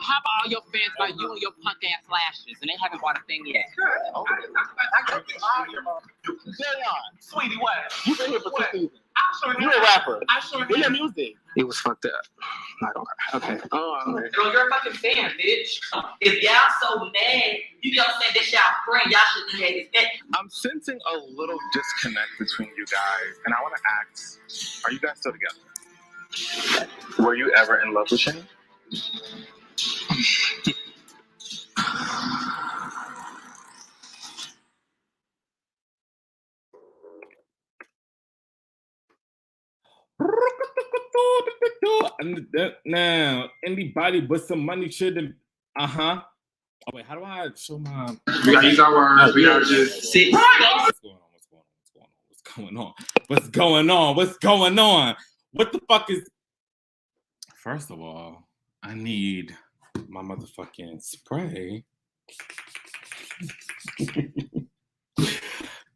How about all your fans by you and your punk ass lashes, and they haven't bought a thing yet? Oh, sweetie, what? You've been here for 2 seasons. You're a rapper. Where's your music? It was fucked up. Not gonna cry. Okay. Girl, you're a fucking fan, bitch. If y'all so mad, you don't say this y'all friend, y'all shouldn't hate it. I'm sensing a little disconnect between you guys, and I want to ask, are you guys still together? Were you ever in love with Shane? Now, anybody with some money shouldn't. Oh wait, how do I show my? We got to use our words. We got to just sit. What's going on? What's going on? What's going on? What the fuck is? First of all, I need my motherfucking spray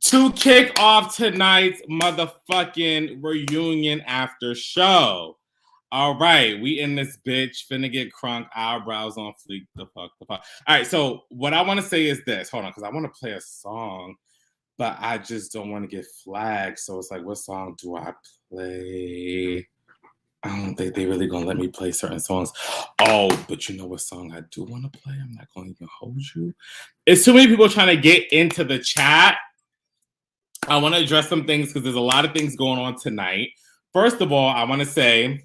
to kick off tonight's motherfucking reunion after show. All right, we in this bitch, finna get crunk, eyebrows on fleek, the fuck. All right, so what I want to say is this. Hold on, because I want to play a song, but I just don't want to get flagged. So it's like, what song do I play? I don't think they really gonna let me play certain songs. Oh, but you know what song I do want to play? I'm not gonna even hold you. It's too many people trying to get into the chat. I want to address some things because there's a lot of things going on tonight. First of all, I want to say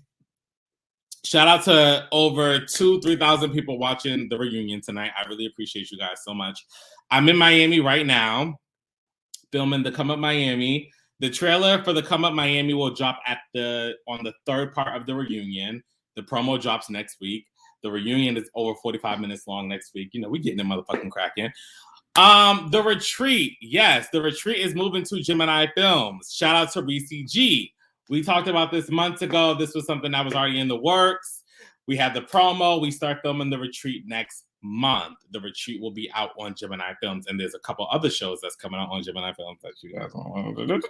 shout out to over 3,000 people watching the reunion tonight. I really appreciate you guys so much. I'm in Miami right now, filming the Come Up Miami. The trailer for the Come Up Miami will drop on the third part of the reunion. The promo drops next week. The reunion is over 45 minutes long next week. You know, we getting it motherfucking cracking. The retreat. Yes, the retreat is moving to Gemini Films. Shout out to Reese G. We talked about this months ago. This was something that was already in the works. We had the promo. We start filming the retreat next month. The retreat will be out on Gemini Films, and there's a couple other shows that's coming out on Gemini Films that you guys want.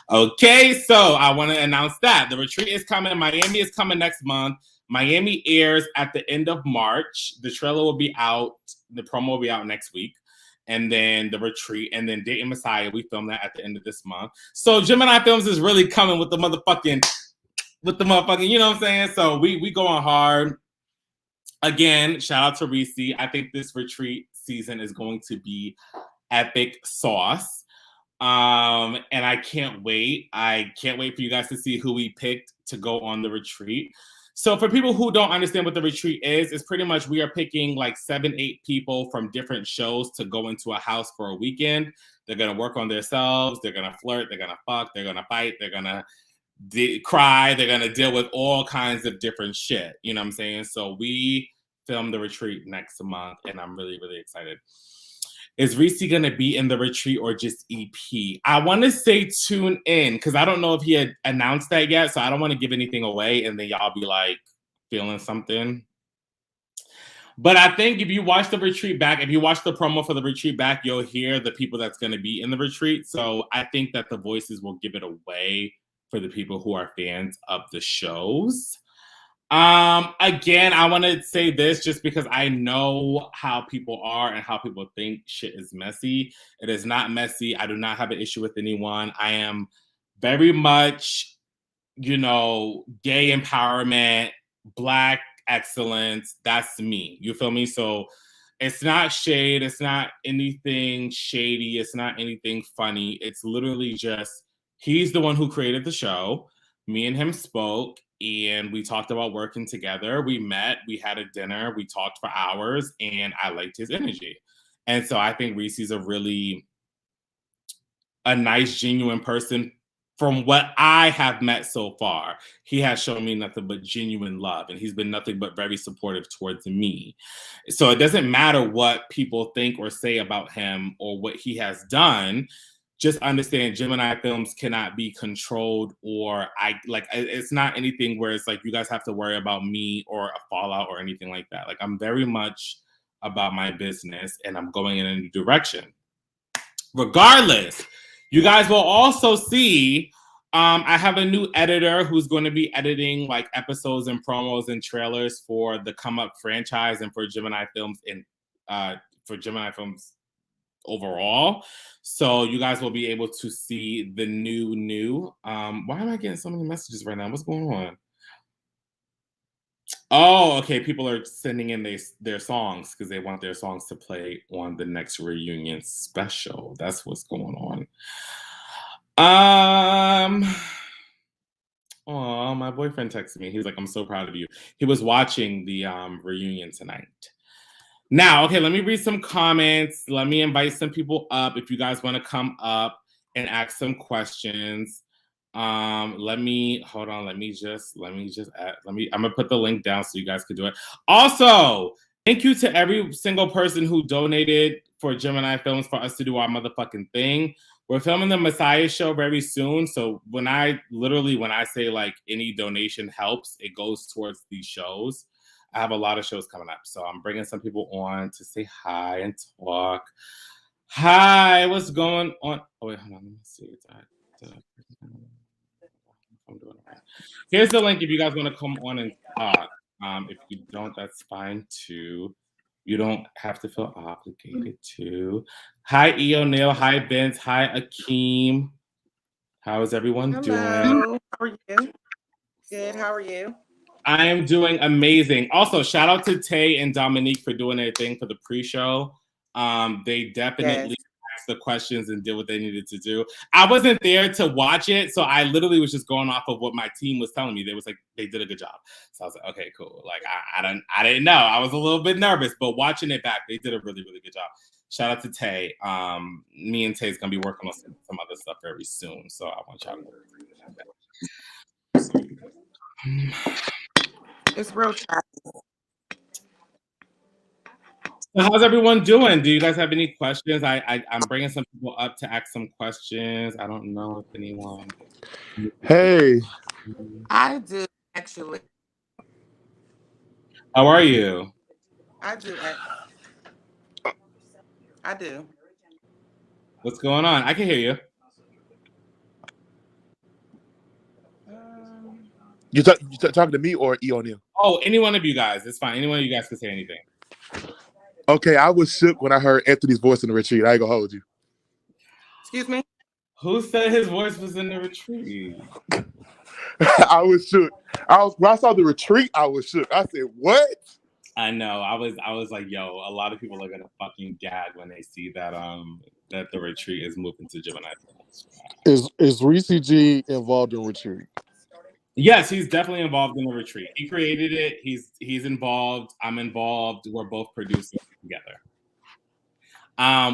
Okay, so I want to announce that the retreat is coming. Miami is coming next month. Miami airs at the end of March. The trailer will be out. The promo will be out next week. And then the retreat, and then Date and Messiah, we film that at the end of this month. So Gemini Films is really coming with the motherfucking, you know what I'm saying? So we going hard. Again, shout out to Reese. I think this retreat season is going to be epic sauce. And I can't wait. I can't wait for you guys to see who we picked to go on the retreat. So for people who don't understand what the retreat is, it's pretty much we are picking like 7-8 people from different shows to go into a house for a weekend. They're going to work on themselves. They're going to flirt. They're going to fuck. They're going to fight. They're going to cry. They're going to deal with all kinds of different shit. You know what I'm saying? So we film the retreat next month, and I'm really, really excited. Is Reese going to be in the retreat or just EP? I want to say tune in because I don't know if he had announced that yet, so I don't want to give anything away and then y'all be like feeling something. But I think if you watch the retreat back, if you watch the promo for the retreat back, you'll hear the people that's going to be in the retreat. So I think that the voices will give it away for the people who are fans of the shows. Again, I want to say this just because I know how people are and how people think shit is messy. It is not messy. I do not have an issue with anyone. I am very much, gay empowerment, Black excellence. That's me. You feel me? So it's not shade. It's not anything shady. It's not anything funny. It's literally just, he's the one who created the show. Me and him spoke. And we talked about working together. We met, we had a dinner, we talked for hours, and I liked his energy. And so I think Reese's a nice, genuine person from what I have met so far. He has shown me nothing but genuine love, and he's been nothing but very supportive towards me. So it doesn't matter what people think or say about him or what he has done. Just understand Gemini Films cannot be controlled it's not anything where it's like you guys have to worry about me or a fallout or anything like that. Like I'm very much about my business and I'm going in a new direction. Regardless, you guys will also see I have a new editor who's going to be editing like episodes and promos and trailers for the Come Up franchise and for Gemini Films overall. So you guys will be able to see the new. Why am I getting so many messages right now? What's going on? Oh, okay. People are sending in their songs because they want their songs to play on the next reunion special. That's what's going on. Oh, my boyfriend texted me. He was like, "I'm so proud of you." He was watching the reunion tonight. Now, okay, let me read some comments. Let me invite some people up if you guys want to come up and ask some questions. Let me just add, I'm gonna put the link down so you guys can do it. Also, thank you to every single person who donated for Gemini Films for us to do our motherfucking thing. We're filming the Messiah show very soon. So when I say like any donation helps, it goes towards these shows. I have a lot of shows coming up. So I'm bringing some people on to say hi and talk. Hi, what's going on? Oh, wait, hold on. Let me see. I'm doing it right. Here's the link if you guys want to come on and talk. If you don't, that's fine too. You don't have to feel obligated to. Hi, E. O'Neill. Hi, Vince. Hi, Akeem. How is everyone doing? How are you? Good. How are you? I am doing amazing. Also, shout out to Tay and Dominique for doing their thing for the pre-show. They definitely asked the questions and did what they needed to do. I wasn't there to watch it, so I literally was just going off of what my team was telling me. They was like, they did a good job. So I was like, okay, cool. Like I didn't know. I was a little bit nervous, but watching it back, they did a really, really good job. Shout out to Tay. Me and Tay's gonna be working on some other stuff very soon. So I want y'all to know. It's real chat. So how's everyone doing? Do you guys have any questions? I'm bringing some people up to ask some questions. I don't know if anyone. Hey. I do, actually. How are you? I do. I do. What's going on? I can hear you. You talking to me or E. O'Neill? Oh, any one of you guys. It's fine. Any one of you guys can say anything. Okay, I was shook when I heard Anthony's voice in the retreat. I ain't gonna hold you. Excuse me? Who said his voice was in the retreat? I was shook. When I saw the retreat, I was shook. I said, "What?" I know. I was like, yo, a lot of people are gonna fucking gag when they see that that the retreat is moving to Gemini. Is Reese G involved in retreat? Yes, he's definitely involved in the retreat. He created it. He's involved. I'm involved. We're both producing together.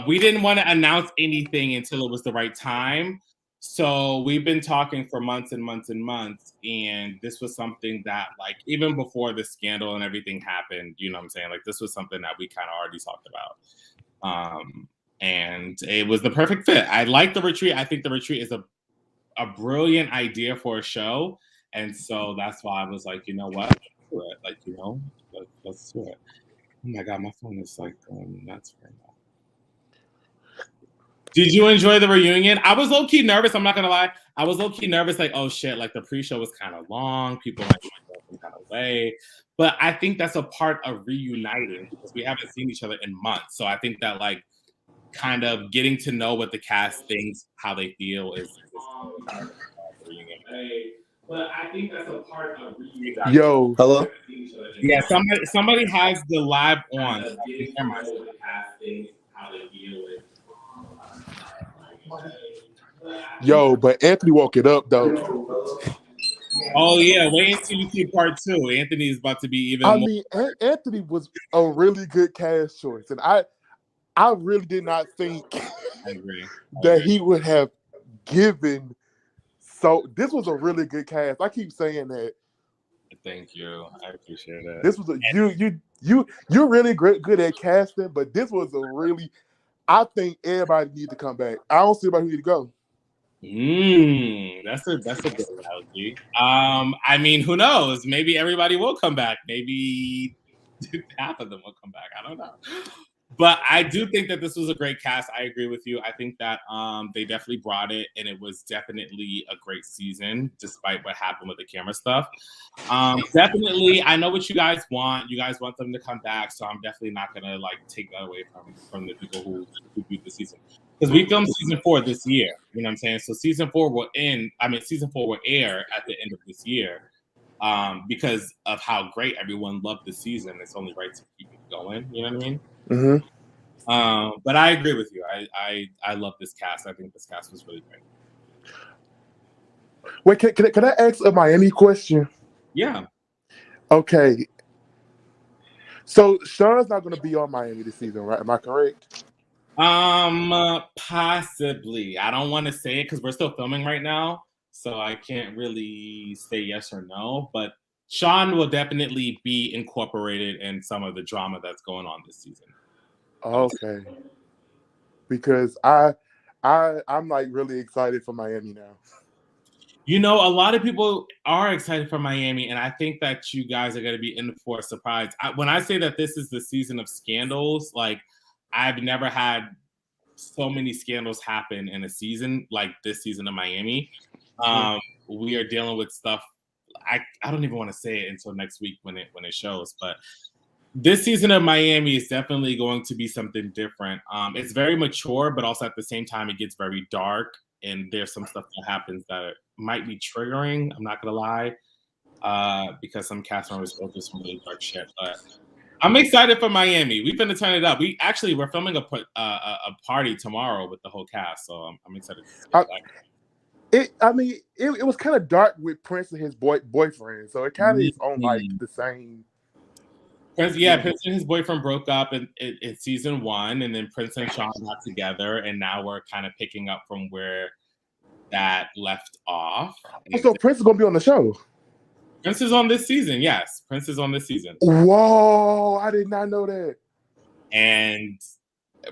We didn't want to announce anything until it was the right time. So we've been talking for months and months and months. And this was something that, like, even before the scandal and everything happened, you know what I'm saying? Like, this was something that we kind of already talked about. And it was the perfect fit. I like the retreat. I think the retreat is a brilliant idea for a show. And so that's why I was like, you know what? Let's do it. Like, you know, let's do it. Oh my God, my phone is like nuts right now. Did you enjoy the reunion? I was low-key nervous. I'm not going to lie. I was low-key nervous. Like, oh shit, like the pre-show was kind of long. People might be some kind of way. But I think that's a part of reuniting because we haven't seen each other in months. So I think that like kind of getting to know what the cast thinks, how they feel is reunion. But I think that's a part of reuniting. Yo, hello. Yeah, somebody has the live on. Yo, but Anthony woke it up though. Oh yeah, wait until you see part 2. Anthony's about to be even I more. mean, Anthony was a really good cast choice, and I really did not think that he would have given. So this was a really good cast. I keep saying that. Thank you. I appreciate it. This was you're really good at casting, but this was a really. I think everybody needs to come back. I don't see anybody who need to go. That's a good analogy. I mean, who knows? Maybe everybody will come back. Maybe half of them will come back. I don't know. But I do think that this was a great cast. I agree with you. I think that they definitely brought it, and it was definitely a great season, despite what happened with the camera stuff. Definitely, I know what you guys want. You guys want them to come back, so I'm definitely not gonna like take that away from the people who viewed the season. Because we filmed season 4 this year. You know what I'm saying? So season 4 will air at the end of this year. Because of how great everyone loved the season, it's only right to keep it going. You know what I mean? Mm-hmm. But I agree with you. I love this cast. I think this cast was really great. Wait, can I ask a Miami question? Yeah. Okay. So Sean's not going to be on Miami this season, right? Am I correct? Possibly. I don't want to say it because we're still filming right now, so I can't really say yes or no. But Sean will definitely be incorporated in some of the drama that's going on this season. Okay. Because I'm like really excited for Miami now. You know, a lot of people are excited for Miami, and I think that you guys are going to be in for a surprise. When I say that this is the season of scandals, like I've never had so many scandals happen in a season like this season of Miami. We are dealing with stuff. I don't even want to say it until next week when it shows, but this season of Miami is definitely going to be something different. It's very mature, but also at the same time, it gets very dark. And there's some stuff that happens that might be triggering. I'm not going to lie, because some cast members go through some really dark shit. But I'm excited for Miami. We're going to turn it up. We're filming a party tomorrow with the whole cast. So I'm excited to see it was kind of dark with Prince and his boyfriend. So it kind of is on like the same. Prince and his boyfriend broke up in season 1, and then Prince and Sean got together, and now we're kind of picking up from where that left off. So Prince is going to be on the show? Prince is on this season, yes. Prince is on this season. Whoa, I did not know that. And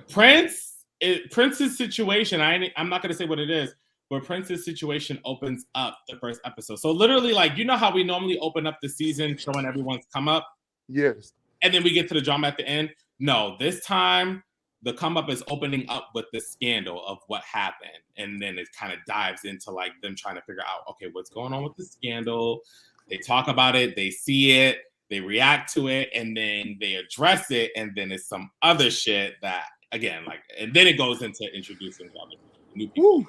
Prince's situation, I'm not going to say what it is, but Prince's situation opens up the first episode. So literally, like, you know how we normally open up the season showing everyone's come up? Yes. And then we get to the drama at the end. No, this time the come up is opening up with the scandal of what happened. And then it kind of dives into like them trying to figure out, okay, what's going on with the scandal? They talk about it, they see it, they react to it, and then they address it. And then it's some other shit that, again, like, and then it goes into introducing other new people. Woo.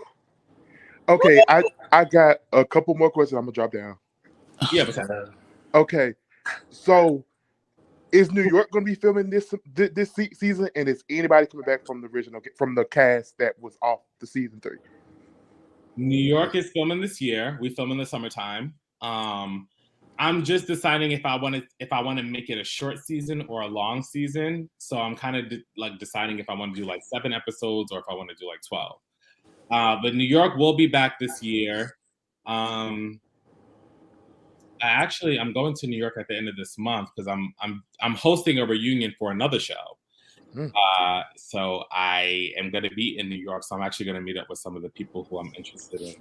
Okay, I got a couple more questions I'm going to drop down. Yeah, but okay. So is New York going to be filming this season, and is anybody coming back from the cast that was off the season 3? New York is filming this year. We film in the summertime. I'm just deciding if I want to make it a short season or a long season. So I'm kind of deciding if I want to do like 7 episodes or if I want to do like 12. But New York will be back this year. I'm going to New York at the end of this month because I'm hosting a reunion for another show. So I am going to be in New York. So I'm actually going to meet up with some of the people who I'm interested in.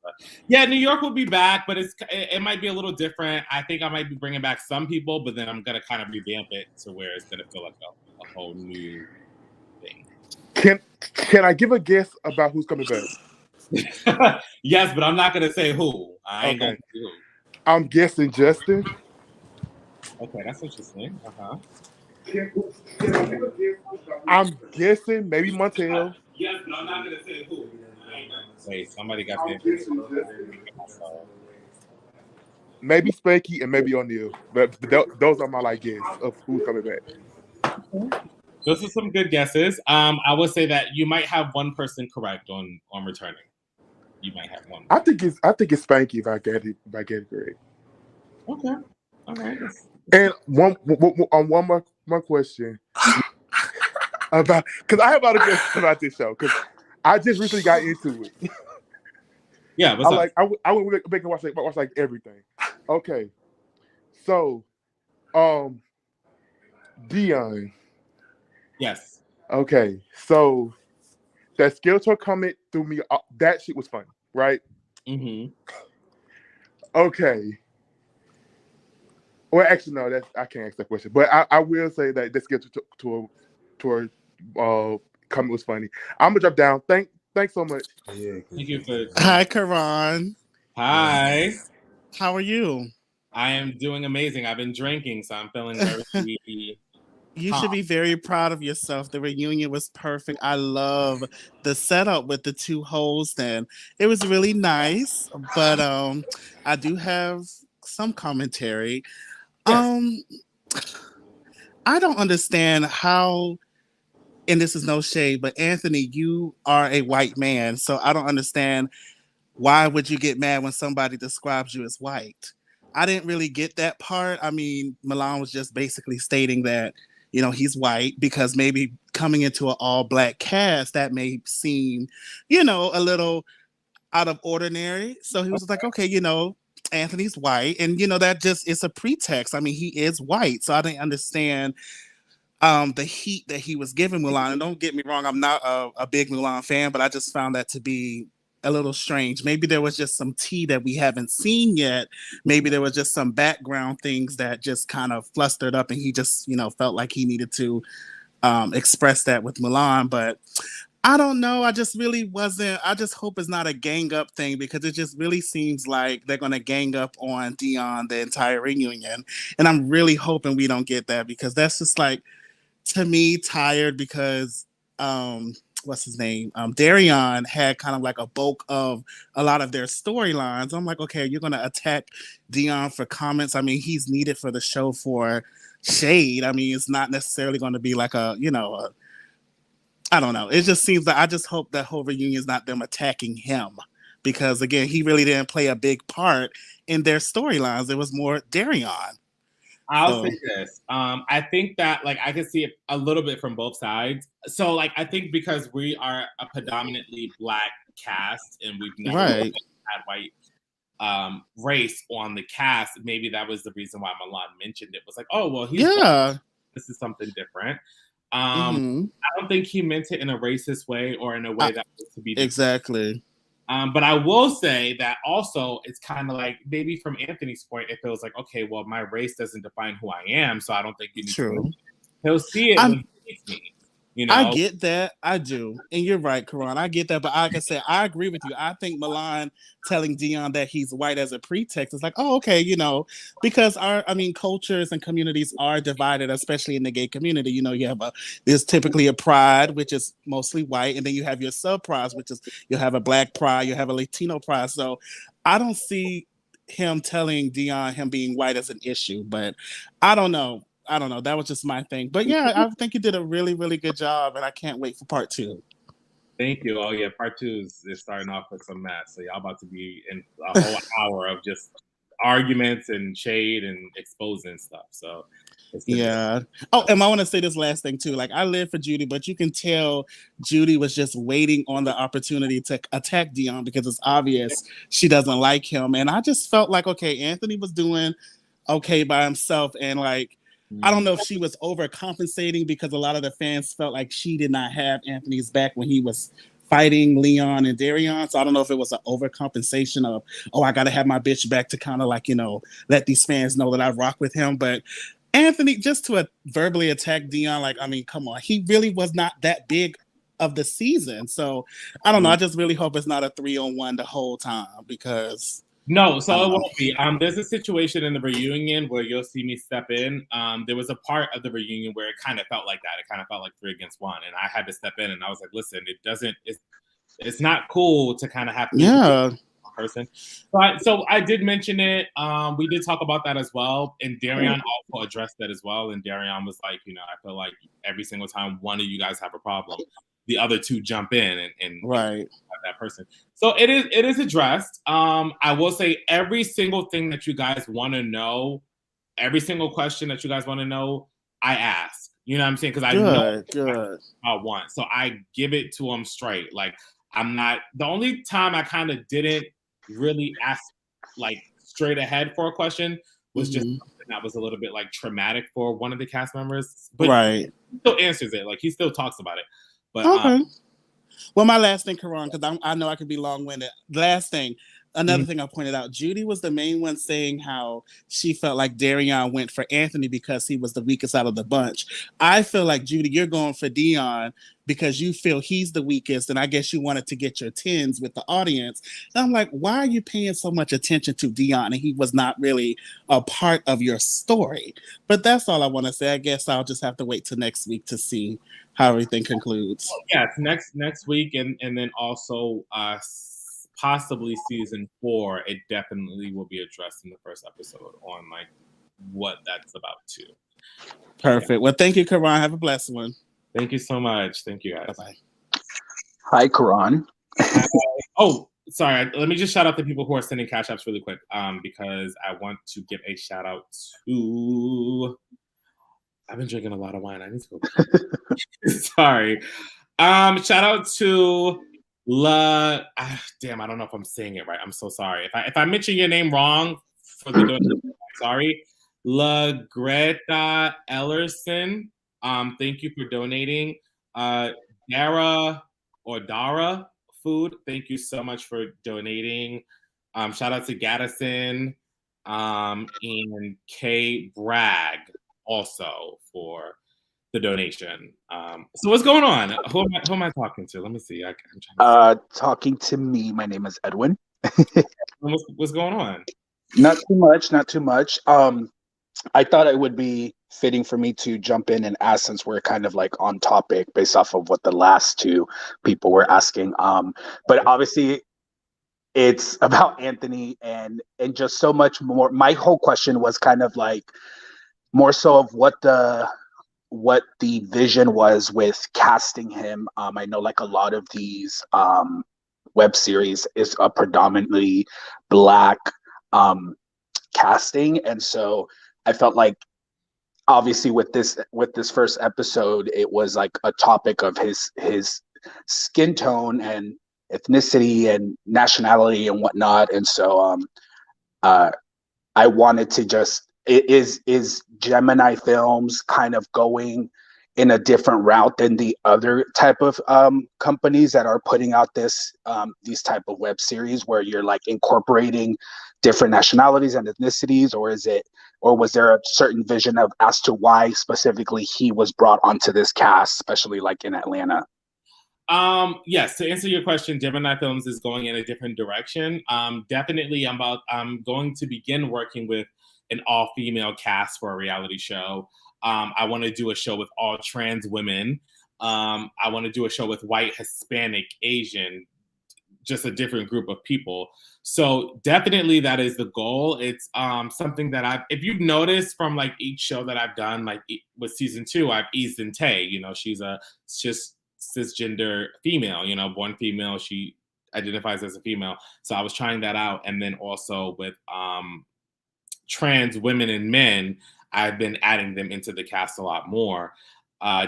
But yeah, New York will be back, but it might be a little different. I think I might be bringing back some people, but then I'm going to kind of revamp it to where it's going to feel like a whole new thing. Can I give a guess about who's coming back? Yes, but I'm not going to say who. I ain't going to say who. I'm guessing Justin. Okay, that's interesting. I'm guessing maybe Montel. Yes, but I'm not going to say who. Wait, somebody got me. Maybe Spanky and maybe O'Neal. But those are my guess of who's coming back. Those are some good guesses. I would say that you might have one person correct on returning. You might have one. I think it's Spanky if I get it correct. Okay. All right. And one more question about, because I have a lot of questions about this show because I just recently got into it. Yeah, what's up? I went back and watch like everything. Okay, so Dion. Yes. Okay, so that Skeletor comment through me. That shit was funny, right? Mm-hmm. Okay. Well, actually, no. I can't ask that question. But I will say that this gets to Tori comment was funny. I'm gonna drop down. Thanks so much. Yeah, Thank you for. Hi, Karan. Hi. How are you? I am doing amazing. I've been drinking, so I'm feeling very. You should be very proud of yourself. The reunion was perfect. I love the setup with the two hosts, and it was really nice. But I do have some commentary. Yes. I don't understand how, and this is no shade, but Anthony, you are a white man, so I don't understand why would you get mad when somebody describes you as white. I didn't really get that part. I mean, Milan was just basically stating that, you know, he's white because maybe coming into an all-black cast, that may seem, you know, a little out of ordinary. So he was like, okay, you know, Anthony's white. And, you know, that just is a pretext. I mean, he is white. So I didn't understand the heat that he was giving Mulan. And don't get me wrong, I'm not a big Mulan fan, but I just found that to be a little strange. Maybe there was just some tea that we haven't seen yet. Maybe there was just some background things that just kind of flustered up and he just, you know, felt like he needed to express that with Mulan. But I don't know. I just really wasn't. I just hope it's not a gang up thing because it just really seems like they're going to gang up on Dion the entire reunion. And I'm really hoping we don't get that because that's just like, to me, tired because what's his name? Darion had kind of like a bulk of a lot of their storylines. I'm like, okay, you're gonna attack Dion for comments. I mean, he's needed for the show for shade. I mean, it's not necessarily going to be like a, you know, I don't know. It just seems like I just hope that whole reunion is not them attacking him because again, he really didn't play a big part in their storylines. It was more Darion. I'll say this. I think that like I can see it a little bit from both sides. So like I think because we are a predominantly black cast and we've never had white race on the cast, maybe that was the reason why Milan mentioned it. Was like, oh well, he's white. This is something different. I don't think he meant it in a racist way or in a way that was to be exactly. But I will say that also it's kind of like maybe from Anthony's point, it feels like, okay, well, my race doesn't define who I am, so I don't think you need to. He'll see it when he meets me. You know? I get that. I do. And you're right, Karan. I get that. But like I said, I agree with you. I think Milan telling Dion that he's white as a pretext is like, oh, okay, you know, because cultures and communities are divided, especially in the gay community. You know, you have there's typically a pride, which is mostly white, and then you have your sub prides, which is you'll have a black pride, you'll have a Latino pride. So I don't see him telling Dion him being white as an issue, but I don't know. That was just my thing. But yeah, I think you did a really, really good job, and I can't wait for part 2. Thank you. Oh yeah, part 2 is starting off with some mess. So y'all about to be in a whole hour of just arguments and shade and exposing stuff. So yeah. Oh, and I want to say this last thing too. Like I live for Judy, but you can tell Judy was just waiting on the opportunity to attack Dion because it's obvious she doesn't like him. And I just felt like, okay, Anthony was doing okay by himself, and like I don't know if she was overcompensating because a lot of the fans felt like she did not have Anthony's back when he was fighting Leon and Darion. So I don't know if it was an overcompensation of, oh, I got to have my bitch back to kind of like, you know, let these fans know that I rock with him. But Anthony, just to verbally attack Dion, like, I mean, come on. He really was not that big of the season. So I don't know. I just really hope it's not a 3-on-1 the whole time because... No, so it won't be. There's a situation in the reunion where you'll see me step in. There was a part of the reunion where it kind of felt like that. It kind of felt like 3 against 1, and I had to step in. And I was like, "Listen, it's not cool to kind of have to person." So I did mention it. We did talk about that as well, and Darion also addressed that as well. And Darion was like, "You know, I feel like every single time one of you guys have a problem, the other two jump in and have that person." So it is addressed. I will say every single thing that you guys want to know, every single question that you guys want to know, I ask. You know what I'm saying? Because I know I want. So I give it to them straight. Like I'm not the only time I kind of didn't really ask like straight ahead for a question was just something that was a little bit like traumatic for one of the cast members. But he still answers it. Like he still talks about it. But well, my last thing, Karan, because I know I could be long-winded. Last thing, another thing I pointed out, Judy was the main one saying how she felt like Darion went for Anthony because he was the weakest out of the bunch. I feel like, Judy, you're going for Dion because you feel he's the weakest, and I guess you wanted to get your tens with the audience. And I'm like, why are you paying so much attention to Dion and he was not really a part of your story? But that's all I want to say. I guess I'll just have to wait till next week to see how everything concludes. Yeah, it's next week, and then also possibly season 4. It definitely will be addressed in the first episode on like what that's about too. Perfect. Yeah. Well, thank you, Karan. Have a blessed one. Thank you so much. Thank you, guys. Bye-bye. Hi, Karan. Oh, sorry. Let me just shout out the people who are sending cash apps really quick, because I want to give a shout out to. I've been drinking a lot of wine. I need to go. Sorry. Shout out to damn, I don't know if I'm saying it right. I'm so sorry. If I mention your name wrong for the donation, sorry. La Greta Ellerson. Thank you for donating. Dara Food. Thank you so much for donating. Shout out to Gaddison and Kay Bragg also for the donation. So what's going on? Who am I talking to? Let me see. I'm trying to talking to me. My name is Edwin. What's going on? Not too much. I thought it would be fitting for me to jump in and ask, since we're kind of like on topic based off of what the last two people were asking. But obviously it's about Anthony and just so much more. My whole question was kind of like more so of what the vision was with casting him. I know like a lot of these web series is a predominantly Black casting, and so I felt like obviously with this first episode, it was like a topic of his skin tone and ethnicity and nationality and whatnot, and so I wanted to just, is Gemini Films kind of going in a different route than the other type of companies that are putting out these type of web series where you're like incorporating different nationalities and ethnicities, or was there a certain vision of as to why specifically he was brought onto this cast, especially like in Atlanta? Yes, to answer your question, Gemini Films is going in a different direction. Definitely, I'm going to begin working with an all-female cast for a reality show. I want to do a show with all trans women. I want to do a show with white, Hispanic, Asian, just a different group of people. So definitely that is the goal. It's something that if you've noticed from like each show that I've done, like with season 2, I've eased in Tay. You know, she's just cisgender female, you know, born female. She identifies as a female. So I was trying that out. And then also with trans women and men, I've been adding them into the cast a lot more,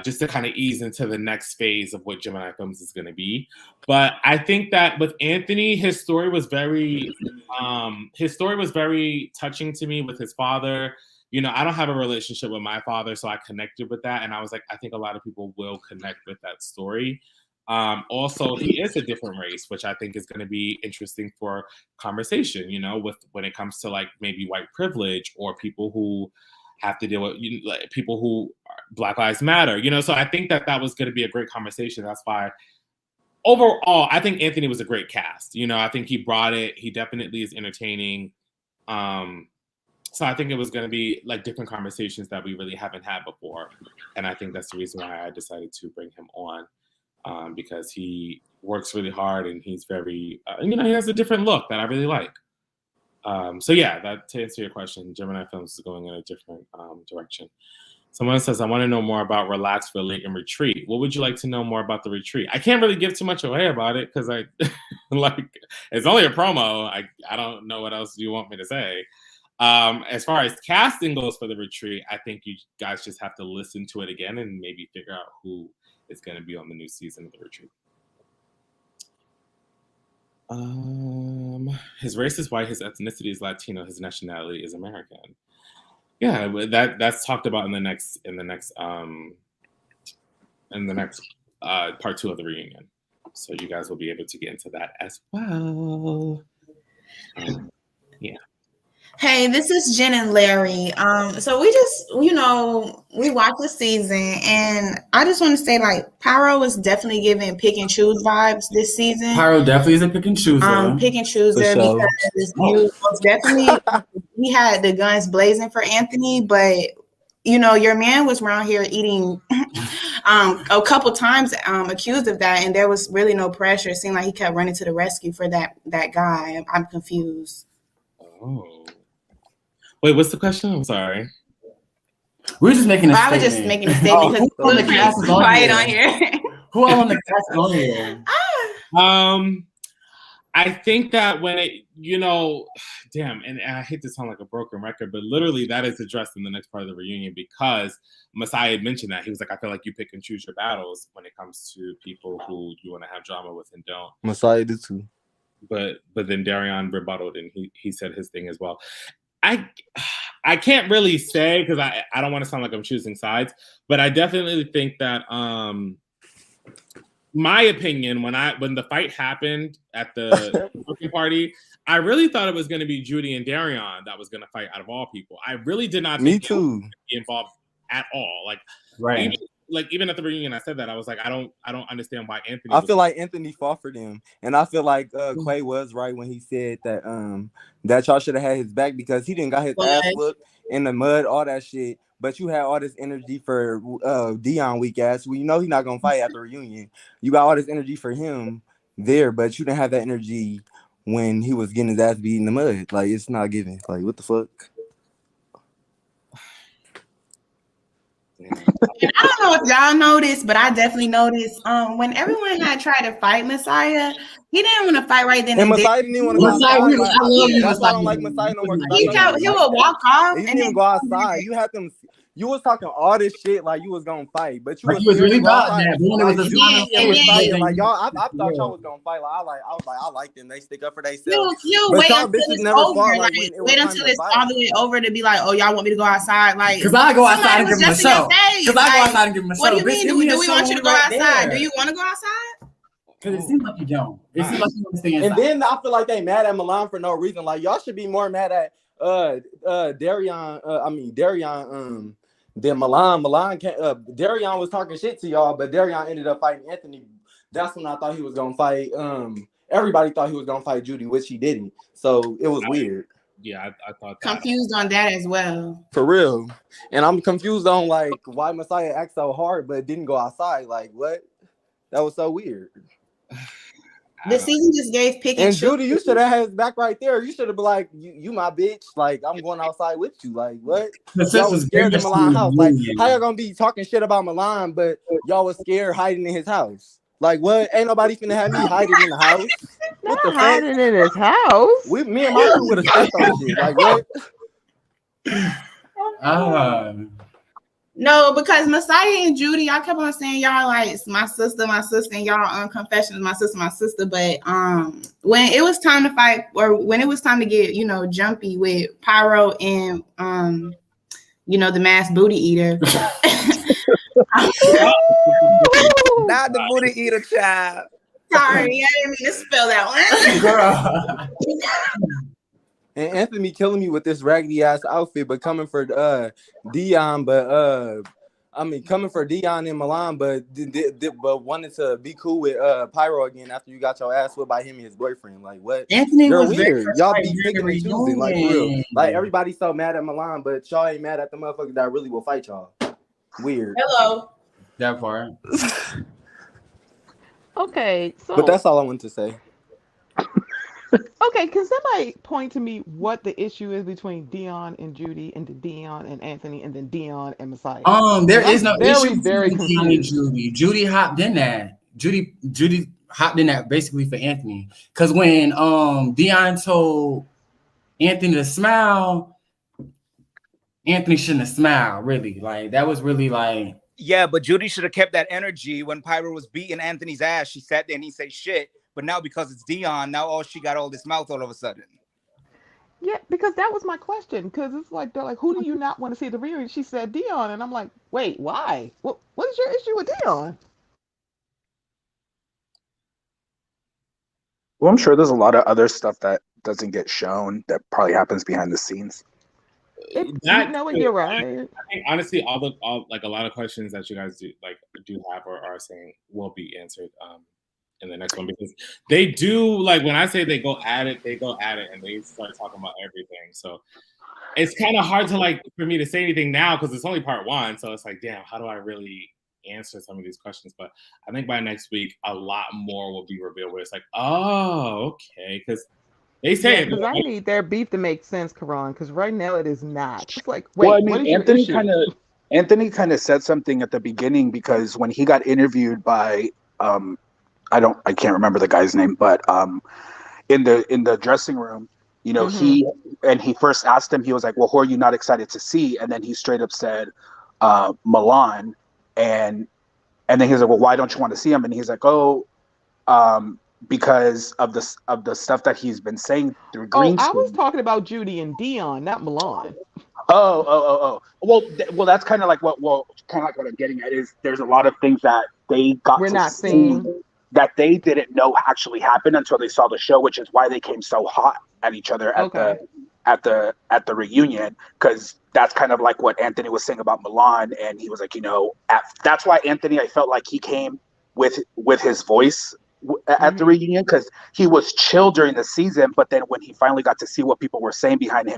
just to kind of ease into the next phase of what Gemini Films is going to be. But I think that with Anthony, his story was very touching to me with his father. You know, I don't have a relationship with my father, so I connected with that. And I was like, I think a lot of people will connect with that story. Also, he is a different race, which I think is going to be interesting for conversation, you know, when it comes to like maybe white privilege or people who have to deal with like, people who Black Lives Matter, you know. So I think that was going to be a great conversation. That's why overall, I think Anthony was a great cast. You know, I think he brought it. He definitely is entertaining. So I think it was going to be like different conversations that we really haven't had before. And I think that's the reason why I decided to bring him on, because he works really hard and he's very, you know, he has a different look that I really like. So yeah, that to answer your question, Gemini Films is going in a different direction. Someone says, I want to know more about Relax, Relate, and Retreat. What would you like to know more about the retreat? I can't really give too much away about it because I like it's only a promo. I don't know what else you want me to say. As far as casting goes for the retreat, I think you guys just have to listen to it again and maybe figure out who is going to be on the new season of the retreat. His race is white, his ethnicity is Latino, his nationality is American. Yeah, that's talked about in the next part 2 of the reunion. So you guys will be able to get into that as well. Yeah. Hey, this is Jen and Larry. So we just, we watched the season, and I just want to say, like, Pyro was definitely giving pick and choose vibes this season. Pyro definitely is a pick and chooser. Pick and chooser because you most definitely he had the guns blazing for Anthony, but your man was around here eating a couple times accused of that, and there was really no pressure. It seemed like he kept running to the rescue for that guy. I'm confused. Oh. Wait, what's the question? I'm sorry. We're just making a statement. I was just making a statement because who on the cast is quiet on here. Who all on the cast is on here? I think that when it, damn, and I hate to sound like a broken record, but literally that is addressed in the next part of the reunion because Messiah had mentioned that. He was like, I feel like you pick and choose your battles when it comes to people who you want to have drama with and don't. Messiah did too. But then Darion rebutted and he said his thing as well. I can't really say because I don't want to sound like I'm choosing sides, but I definitely think that my opinion when the fight happened at the cooking party, I really thought it was going to be Judy and Darion that was going to fight out of all people. I really did not think Me too. be involved at all. Like right. Even at the reunion, I said that I was like, I don't understand why Anthony. I feel like Anthony fought for them, and I feel like Quay was right when he said that that y'all should have had his back because he didn't got his ass whooped in the mud, all that shit. But you had all this energy for Dion weak ass. Well, he's not gonna fight at the reunion. You got all this energy for him there, but you didn't have that energy when he was getting his ass beat in the mud. Like it's not giving. Like what the fuck? And I don't know if y'all noticed, but I definitely noticed when everyone had tried to fight Messiah, he didn't want to fight right then. And Messiah didn't even want to go outside. I love you. That's why I don't like Messiah no more. He would walk off. He didn't even go outside. You had them. You was talking all this shit like you was gonna fight, but you was really about that. Like y'all, I thought y'all was gonna fight. I like them. They stick up for themselves. You wait until it's over. Wait until it's all the way over to be like, oh, y'all want me to go outside? Like, because I go outside and give them a show. Because I go outside and give them a show. What do you mean? Do we want you to go outside? Do you want to go outside? Because it seems like you don't. It seems like you want to stay inside. And then I feel like they mad at Milan for no reason. Like y'all should be more mad at Darion. Then Milan Darion was talking shit to y'all, but Darion ended up fighting Anthony. That's when I thought he was gonna fight. Everybody thought he was gonna fight Judy, which he didn't. So it was weird. Yeah, I thought confused on that as well. For real. And I'm confused on like why Messiah acts so hard but didn't go outside. Like what? That was so weird. The season just gave pick and Judy, you should have had his back right there. You should have been like, you my bitch. Like, I'm going outside with you. Like, what? Y'all was scared of Milan house. Like, how y'all gonna be talking shit about Milan, but y'all was scared hiding in his house? Like, what? Ain't nobody finna have me hiding in the house. What the fuck? Hiding in his house? Me and my crew would have stepped on shit. Like, what? No, because Messiah and Judy, I kept on saying y'all like my sister, and y'all on Confessions, my sister. But when it was time to fight, or when it was time to get jumpy with Pyro and the mass booty eater. Not the booty eater, child. Sorry, I didn't mean to spell that one. Girl. And Anthony killing me with this raggedy ass outfit, but coming for Dion, coming for Dion in Milan, but wanted to be cool with Pyro again after you got your ass whipped by him and his boyfriend. Like what? Anthony You're was weird. Y'all be picking and reunion. choosing, like real. Like everybody's so mad at Milan, but y'all ain't mad at the motherfucker that really will fight y'all. Weird. Hello. That part. Okay, so but that's all I wanted to say. Okay, can somebody point to me what the issue is between Dion and Judy, and then Dion and Anthony, and then Dion and Messiah? There is no issue very between Dion and Judy. Judy hopped in that. Judy hopped in that basically for Anthony. Because when Dion told Anthony to smile, Anthony shouldn't have smiled, really. Like that was really like. Yeah, but Judy should have kept that energy when Pyro was beating Anthony's ass. She sat there and he said shit. But now because it's Dion, now she got all this mouth all of a sudden. Yeah, because that was my question. Because it's like they're like, who do you not want to see at the reunion? She said Dion, and I'm like, wait, why? What is your issue with Dion? Well, I'm sure there's a lot of other stuff that doesn't get shown that probably happens behind the scenes. You know what? You're right. I think honestly, all like a lot of questions that you guys do have or are saying will be answered in the next one, because they do, like, when I say they go at it and they start talking about everything. So it's kind of hard to for me to say anything now because it's only part one. So it's like, damn, how do I really answer some of these questions? But I think by next week, a lot more will be revealed where it's like, oh, okay, because they say because I need their beef to make sense, Karan, because right now it is not. It's like, Well, I wait, mean, what is your issue? Anthony kind of said something at the beginning, because when he got interviewed by I can't remember the guy's name, but in the dressing room, you know, he first asked him, he was like, well, who are you not excited to see? And then he straight up said Milan, and then he was like, well, why don't you want to see him? And he's like, oh, because of the stuff that he's been saying through green screen. I was talking about Judy and Dion, not Milan. Oh. Well, that's kind of like what I'm getting at is there's a lot of things that they got We're to not see seeing that they didn't know actually happened until they saw the show, which is why they came so hot at each other at the reunion, because that's kind of like what Anthony was saying about Milan, and he was like, you know, that's why Anthony, I felt like he came with his voice at the reunion, because he was chill during the season, but then when he finally got to see what people were saying behind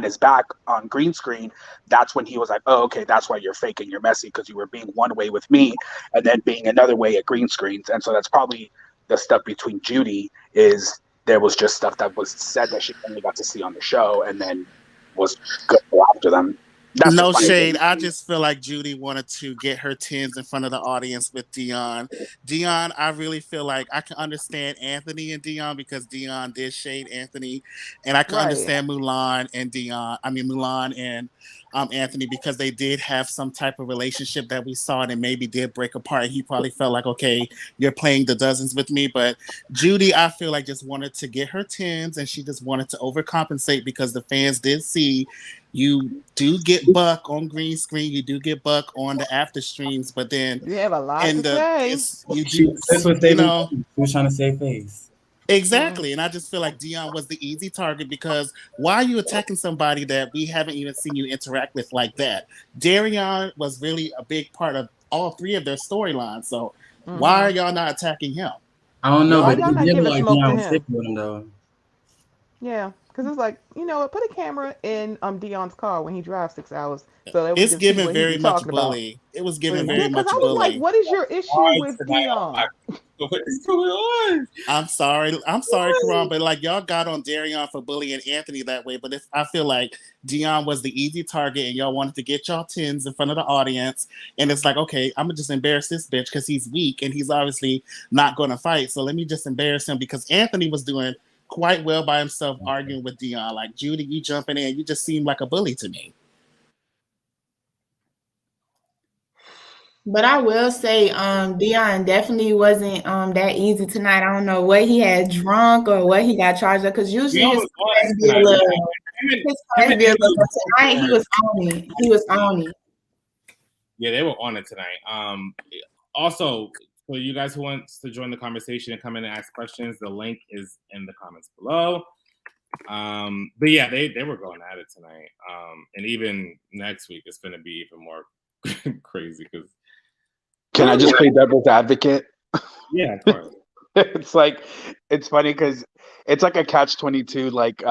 his back on green screen, that's when he was like, oh, okay, that's why you're fake and you're messy, because you were being one way with me and then being another way at green screens. And so that's probably the stuff between Judy, is there was just stuff that was said that she only got to see on the show and then was good after them. That's no shade. I just feel like Judy wanted to get her tens in front of the audience with Dion. Dion, I really feel like I can understand Anthony and Dion, because Dion did shade Anthony, and I can understand Mulan and Anthony, because they did have some type of relationship that we saw, and it maybe did break apart. He probably felt like, okay, you're playing the dozens with me. But Judy, I feel like, just wanted to get her tens, and she just wanted to overcompensate, because the fans did see you do get buck on green screen, you do get buck on the after streams, but then you have a lot to say. You do, you know, she was trying to save face. Exactly. And I just feel like Dion was the easy target, because why are you attacking somebody that we haven't even seen you interact with like that? Darion was really a big part of all three of their storylines. So why are y'all not attacking him? I don't know, but y'all not giving smoke to him. With him though. Yeah, because it's like, you know, put a camera in Dion's car when he drives 6 hours. So that it's given very much bully. It was given very much bully. I was like, what is your issue with Dion? What's going on? I'm sorry, Karan, but like, y'all got on Darion for bullying Anthony that way. But I feel like Dion was the easy target, and y'all wanted to get y'all tens in front of the audience. And it's like, okay, I'm gonna just embarrass this bitch because he's weak and he's obviously not gonna fight. So let me just embarrass him, because Anthony was doing quite well by himself arguing with Dion. Like, Judy, you jumping in, you just seem like a bully to me. But I will say, Dion definitely wasn't that easy tonight. I don't know what he had drunk or what he got charged up, because usually his be a little. Tonight he was on it. He was on it. Yeah, they were on it tonight. Also, for you guys who wants to join the conversation and come in and ask questions, the link is in the comments below. But yeah, they were going at it tonight. And even next week, it's going to be even more crazy, because. Can I just play devil's advocate? Yeah, of course. It's like, it's funny because it's like a catch-22. Like,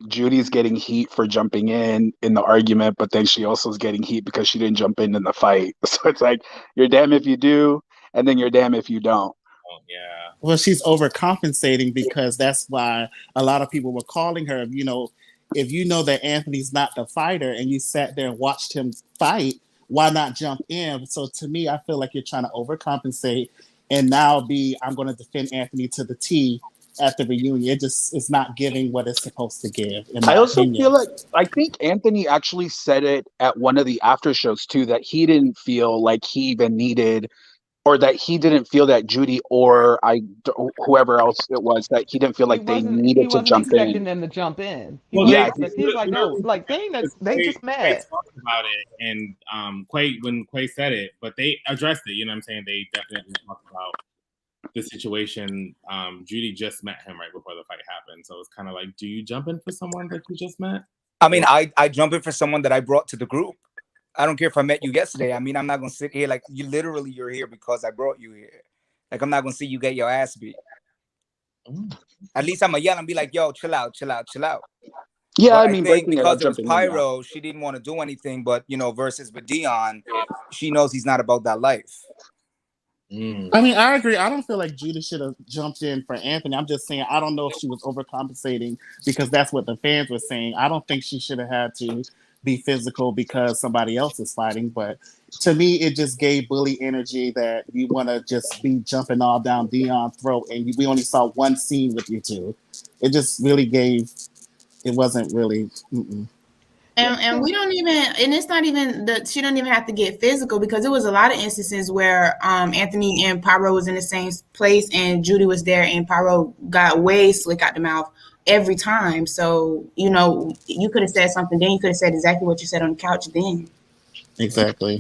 Judy's getting heat for jumping in the argument, but then she also is getting heat because she didn't jump in the fight. So it's like, you're damn if you do, and then you're damn if you don't. Oh, yeah. Well, she's overcompensating, because that's why a lot of people were calling her. You know, if you know that Anthony's not the fighter and you sat there and watched him fight, why not jump in? So to me, I feel like you're trying to overcompensate and now I'm going to defend Anthony to the T at the reunion. It's not giving what it's supposed to give. I also feel like, I think Anthony actually said it at one of the after shows too, that he didn't feel like he even needed, or that he didn't feel that Judy or whoever else it was, that he didn't feel like they needed to jump in. He wasn't expecting them to jump in. He was like, no, like they just mad. They talked about it, and when Quay said it, but they addressed it. You know what I'm saying? They definitely talked about the situation, Judy just met him right before the fight happened. So it's kind of like, do you jump in for someone that you just met? I mean, I jump in for someone that I brought to the group. I don't care if I met you yesterday. I mean, I'm not gonna sit here like you're here because I brought you here. Like I'm not gonna see you get your ass beat. At least I'm gonna yell and be like, "Yo, chill out, chill out, chill out." Yeah, But I mean, think breaking it up, because it was jumping in, yeah. Pyro, she didn't want to do anything. But versus with Dion, she knows he's not about that life. I mean, I agree. I don't feel like Judy should have jumped in for Anthony. I'm just saying, I don't know if she was overcompensating because that's what the fans were saying. I don't think she should have had to be physical because somebody else is fighting. But to me, it just gave bully energy that you want to just be jumping all down Dion's throat. And we only saw one scene with you two. It just really gave, it wasn't really. And we don't even, and it's not even she don't even have to get physical because it was a lot of instances where Anthony and Pyro was in the same place and Judy was there and Pyro got way slick out the mouth every time. So, you could have said something then, you could have said exactly what you said on the couch then. Exactly.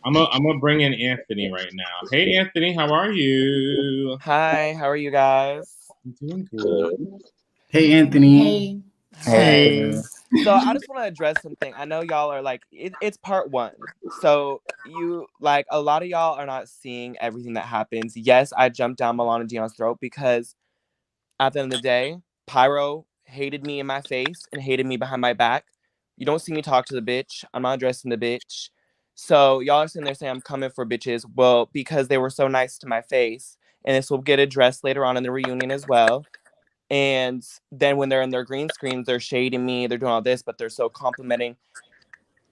I'm gonna bring in Anthony right now. Hey Anthony, how are you? Hi, how are you guys? I'm doing good. Hey Anthony. Hey. So I just want to address something. I know y'all are like, it's part one. So a lot of y'all are not seeing everything that happens. Yes, I jumped down Milan and Dion's throat because at the end of the day, Pyro hated me in my face and hated me behind my back. You don't see me talk to the bitch. I'm not addressing the bitch. So y'all are sitting there saying I'm coming for bitches. Well, because they were so nice to my face. And this will get addressed later on in the reunion as well. And then when they're in their green screens, they're shading me, they're doing all this, but they're so complimenting.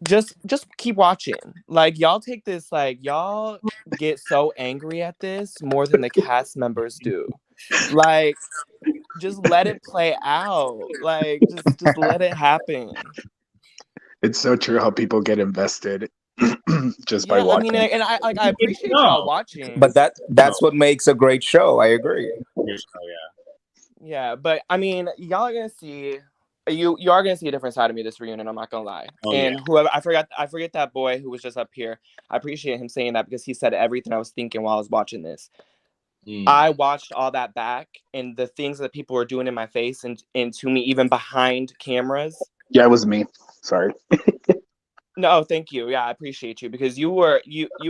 Just keep watching. Like y'all take this, like y'all get so angry at this more than the cast members do. Like just let it play out. Like just let it happen. It's so true how people get invested just by watching. I mean, and I appreciate y'all watching. But that's what makes a great show. I agree. Yeah, but I mean, y'all are gonna see you are gonna see a different side of me this reunion. I'm not gonna lie. Whoever I forget that boy who was just up here. I appreciate him saying that because he said everything I was thinking while I was watching this. I watched all that back and the things that people were doing in my face and to me even behind cameras. Yeah, it was me. Sorry. No, thank you. Yeah, I appreciate you because you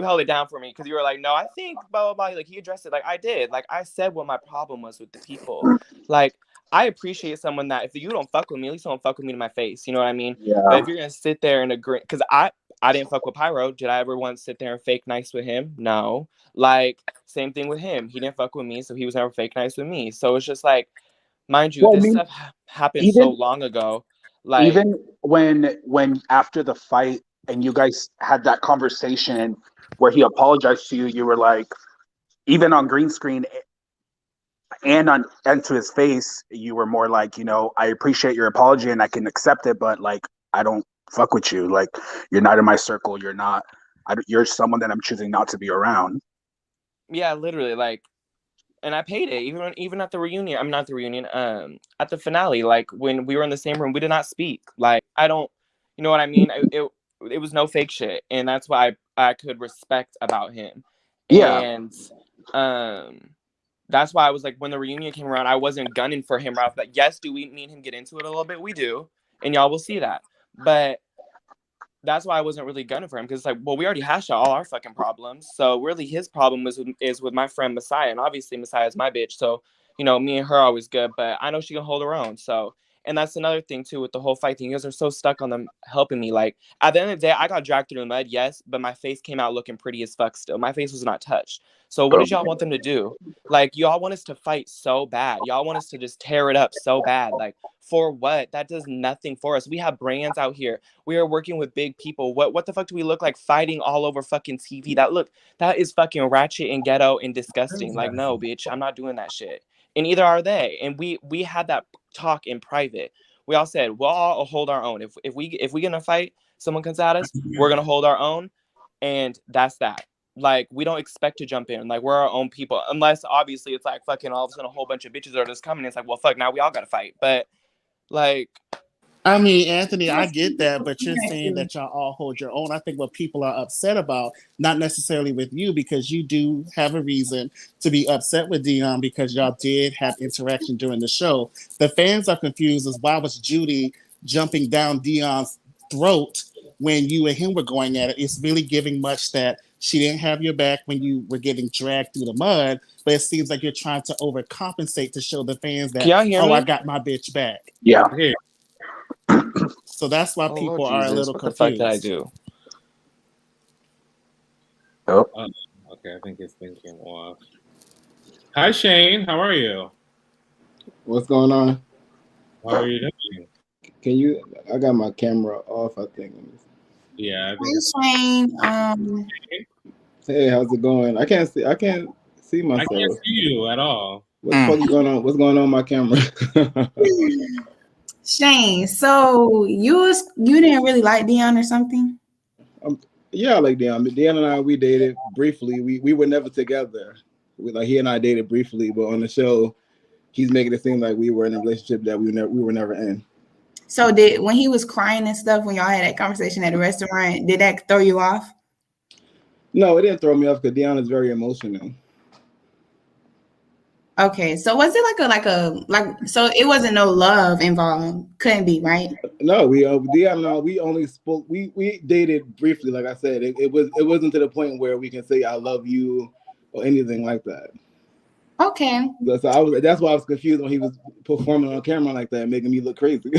held it down for me because you were like, no, I think blah, blah, blah. Like he addressed it. Like I did. Like I said what my problem was with the people. Like I appreciate someone that if you don't fuck with me, at least don't fuck with me to my face. You know what I mean? Yeah. But if you're going to sit there and agree, because I didn't fuck with Pyro. Did I ever once sit there and fake nice with him? No. Like same thing with him. He didn't fuck with me. So he was never fake nice with me. So it's just like, mind you, this stuff happened so long ago. Like even when after the fight and you guys had that conversation where he apologized to you, you were like, even on green screen and to his face, you were more like, I appreciate your apology and I can accept it, but like I don't fuck with you. Like you're not in my circle. You're someone that I'm choosing not to be around. Yeah, literally, like. And I paid it, even at the reunion. I'm not the reunion. At the finale, like when we were in the same room, we did not speak. Like I don't, you know what I mean? It was no fake shit, and that's why I could respect about him. Yeah. And that's why I was like, when the reunion came around, I wasn't gunning for him right off. But yes, do we me and him get into it a little bit? We do, and y'all will see that. But that's why I wasn't really gunning for him because it's like, well, we already hashed out all our fucking problems. So really, his problem is with my friend Messiah, and obviously Messiah is my bitch. So me and her are always good, but I know she can hold her own. So, and that's another thing too with the whole fight thing. You guys are so stuck on them helping me. Like at the end of the day, I got dragged through the mud, yes, but my face came out looking pretty as fuck. Still, my face was not touched. So what did y'all want them to do? Like y'all want us to fight so bad. Y'all want us to just tear it up so bad. Like for what? That does nothing for us. We have brands out here. We are working with big people. What the fuck do we look like fighting all over fucking TV? That is fucking ratchet and ghetto and disgusting. Like no, bitch, I'm not doing that shit. And either are they. And we had that talk in private. We all said we'll all hold our own. If we get in a fight, someone comes at us, we're gonna hold our own, and that's that. Like we don't expect to jump in. Like we're our own people, unless obviously it's like fucking all of a sudden a whole bunch of bitches are just coming. It's like, well, fuck, now we all gotta fight. But like, I mean, Anthony, I get that, but you're saying that y'all all hold your own. I think what people are upset about, not necessarily with you, because you do have a reason to be upset with Dion because y'all did have interaction during the show. The fans are confused as why was Judy jumping down Dion's throat when you and him were going at it. It's really giving much that she didn't have your back when you were getting dragged through the mud, but it seems like you're trying to overcompensate to show the fans that, Can y'all hear me? I got my bitch back. Yeah. Okay. So that's why people are a little what confused. the fuck did I do? Oh. Okay, I think his thing came off. Hi, Shane. How are you? What's going on? How are you doing? Can you? I got my camera off, I think. Yeah. Shane. Hey, how's it going? I can't see myself. I can't see you at all. What the fuck is going on? What's going on with my camera? Shane, so you didn't really like Dion or something? Yeah, I like Dion. Dion and I, we dated briefly. We were never together. He and I dated briefly, but on the show, he's making it seem like we were in a relationship that we were never in. So when he was crying and stuff, when y'all had that conversation at the restaurant, did that throw you off? No, it didn't throw me off because Dion is very emotional. Okay, so was it so it wasn't no love involved? Couldn't be, right? No, Dion and I, we only spoke. We dated briefly, like I said. It wasn't to the point where we can say I love you or anything like that. Okay. So that's why I was confused when he was performing on camera like that, making me look crazy.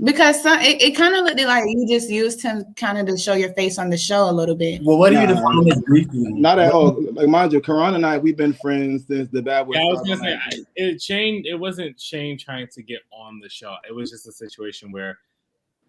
Because it kind of looked like you just used him kind of to show your face on the show a little bit. Well, what do you define as briefly? Not at all. Like, mind you, Karan and I, we've been friends since the Bad Boys. Yeah, I was gonna say it wasn't Shane trying to get on the show. It was just a situation where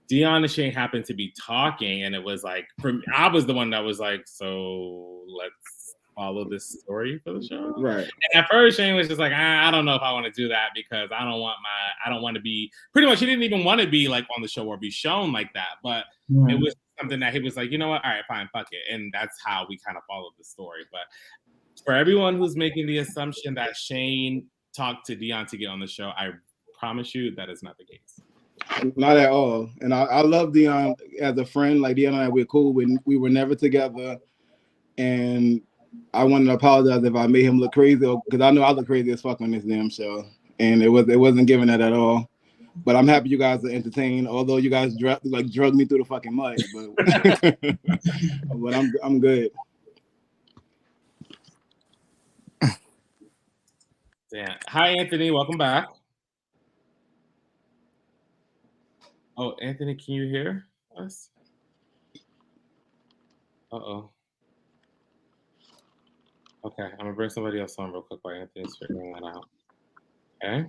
Dion and Shane happened to be talking, and it was like, I was the one that was like, so let's follow this story for the show. Right. And at first, Shane was just like, I don't know if I want to do that because I don't want to be, pretty much he didn't even want to be like on the show or be shown like that. But it was something that he was like, you know what? All right, fine, fuck it. And that's how we kind of followed the story. But for everyone who's making the assumption that Shane talked to Dion to get on the show, I promise you that is not the case. Not at all. And I love Dion as a friend. Like, Dion and I, we're cool. We were never together. And I wanted to apologize if I made him look crazy, because I know I look crazy as fuck on this damn show, and it wasn't giving that at all. But I'm happy you guys are entertained, although you guys drug me through the fucking mud. But I'm good. Damn. Hi, Anthony. Welcome back. Oh, Anthony, can you hear us? Uh-oh. Okay, I'm gonna bring somebody else on real quick while Anthony's figuring that out. Okay.